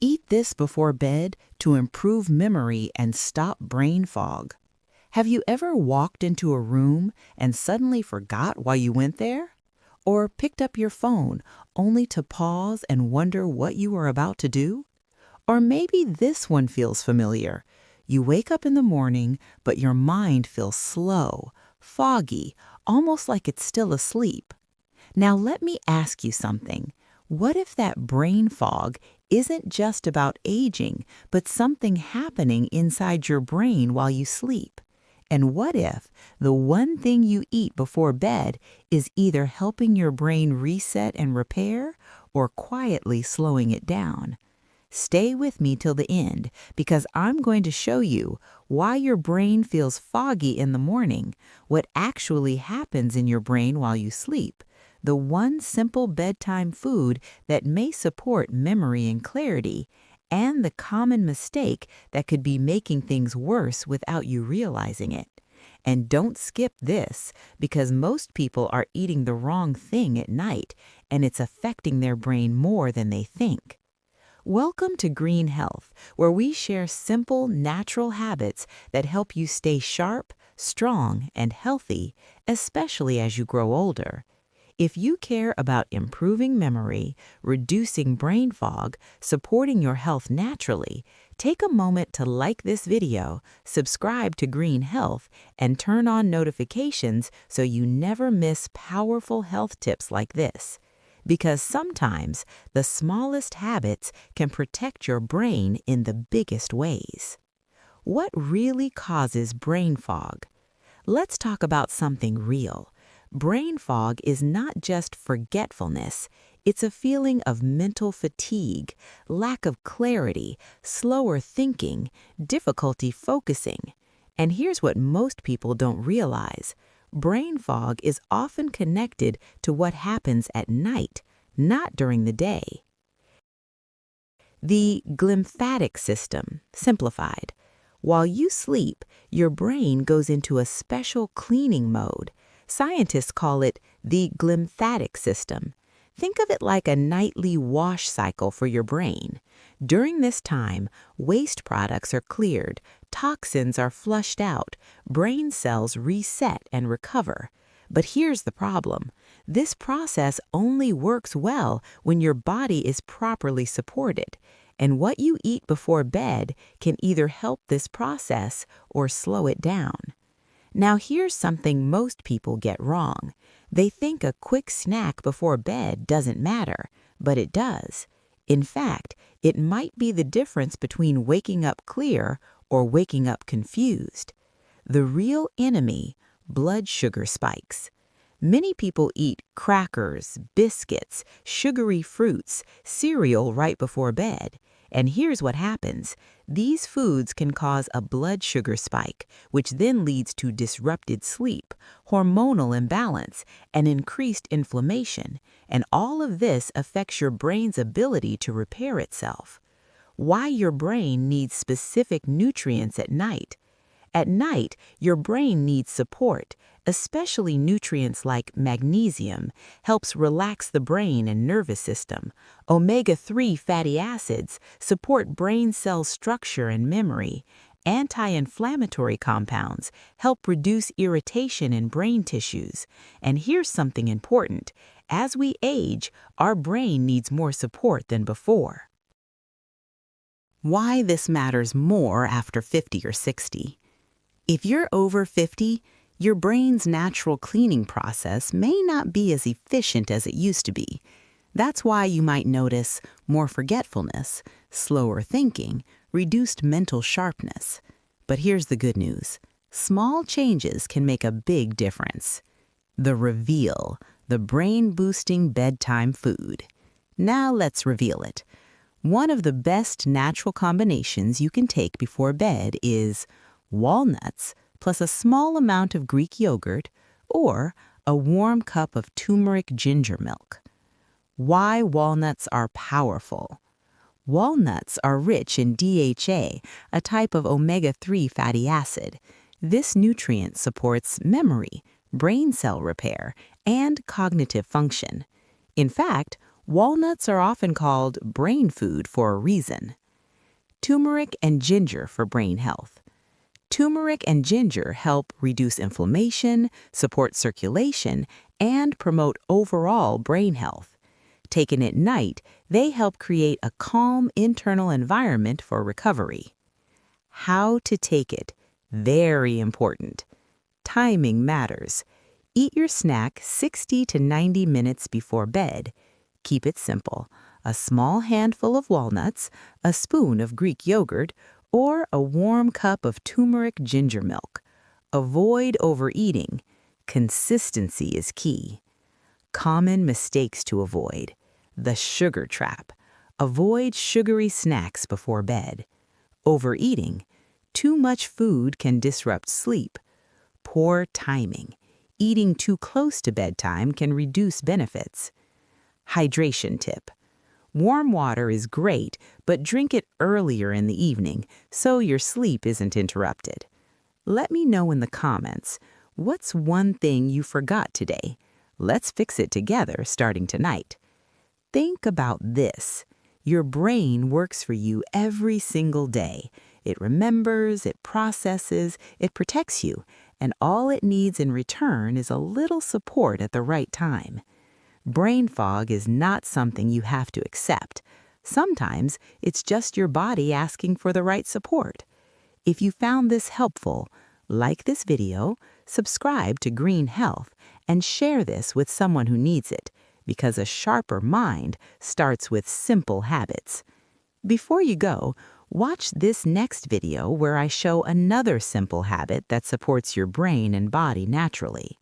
Eat this before bed to improve memory and stop brain fog. Have you ever walked into a room and suddenly forgot why you went there? Or picked up your phone only to pause and wonder what you were about to do? Or maybe this one feels familiar. You wake up in the morning, but your mind feels slow, foggy, almost like it's still asleep. Now let me ask you something. What if that brain fog isn't just about aging, but something happening inside your brain while you sleep? And what if the one thing you eat before bed is either helping your brain reset and repair or quietly slowing it down? Stay with me till the end because I'm going to show you why your brain feels foggy in the morning, what actually happens in your brain while you sleep, the one simple bedtime food that may support memory and clarity, and the common mistake that could be making things worse without you realizing it. And don't skip this, because most people are eating the wrong thing at night, and it's affecting their brain more than they think. Welcome to Green Health, where we share simple, natural habits that help you stay sharp, strong, and healthy, especially as you grow older. If you care about improving memory, reducing brain fog, supporting your health naturally, take a moment to like this video, subscribe to Green Health, and turn on notifications so you never miss powerful health tips like this. Because sometimes the smallest habits can protect your brain in the biggest ways. What really causes brain fog? Let's talk about something real. Brain fog is not just forgetfulness. It's a feeling of mental fatigue, lack of clarity, slower thinking, difficulty focusing. And here's what most people don't realize. Brain fog is often connected to what happens at night, not during the day. The glymphatic system, simplified. While you sleep, your brain goes into a special cleaning mode. Scientists call it the glymphatic system. Think of it like a nightly wash cycle for your brain. During this time, waste products are cleared, toxins are flushed out, brain cells reset and recover. But here's the problem. This process only works well when your body is properly supported. And what you eat before bed can either help this process or slow it down. Now here's something most people get wrong. They think a quick snack before bed doesn't matter, but it does. In fact, it might be the difference between waking up clear or waking up confused. The real enemy, blood sugar spikes. Many people eat crackers, biscuits, sugary fruits, cereal right before bed. And here's what happens. These foods can cause a blood sugar spike, which then leads to disrupted sleep, hormonal imbalance, and increased inflammation. And all of this affects your brain's ability to repair itself. Why your brain needs specific nutrients at night. At night, your brain needs support, especially nutrients like magnesium, helps relax the brain and nervous system. Omega-3 fatty acids support brain cell structure and memory. Anti-inflammatory compounds help reduce irritation in brain tissues. And here's something important. As we age, our brain needs more support than before. Why this matters more after 50 or 60. If you're over 50, your brain's natural cleaning process may not be as efficient as it used to be. That's why you might notice more forgetfulness, slower thinking, reduced mental sharpness. But here's the good news. Small changes can make a big difference. The reveal, the brain-boosting bedtime food. Now let's reveal it. One of the best natural combinations you can take before bed is walnuts plus a small amount of Greek yogurt or a warm cup of turmeric ginger milk. Why walnuts are powerful. Walnuts are rich in DHA, a type of omega-3 fatty acid. This nutrient supports memory, brain cell repair, and cognitive function. In fact, Walnuts are often called brain food for a reason. Turmeric and ginger for brain health. Turmeric and ginger help reduce inflammation, support circulation, and promote overall brain health. Taken at night, they help create a calm internal environment for recovery. How to take it. Very important. Timing matters. Eat your snack 60 to 90 minutes before bed. Keep it simple. A small handful of walnuts, a spoon of Greek yogurt, or a warm cup of turmeric ginger milk. Avoid overeating. Consistency is key. Common mistakes to avoid. The sugar trap. Avoid sugary snacks before bed. Overeating. Too much food can disrupt sleep. Poor timing. Eating too close to bedtime can reduce benefits. Hydration tip. Warm water is great, but drink it earlier in the evening so your sleep isn't interrupted. Let me know in the comments, what's one thing you forgot today? Let's fix it together starting tonight. Think about this. Your brain works for you every single day. It remembers, it processes, it protects you, and all it needs in return is a little support at the right time. Brain fog is not something you have to accept. Sometimes it's just your body asking for the right support. If you found this helpful, like this video, subscribe to Green Health, and share this with someone who needs it, because a sharper mind starts with simple habits. Before you go, watch this next video where I show another simple habit that supports your brain and body naturally.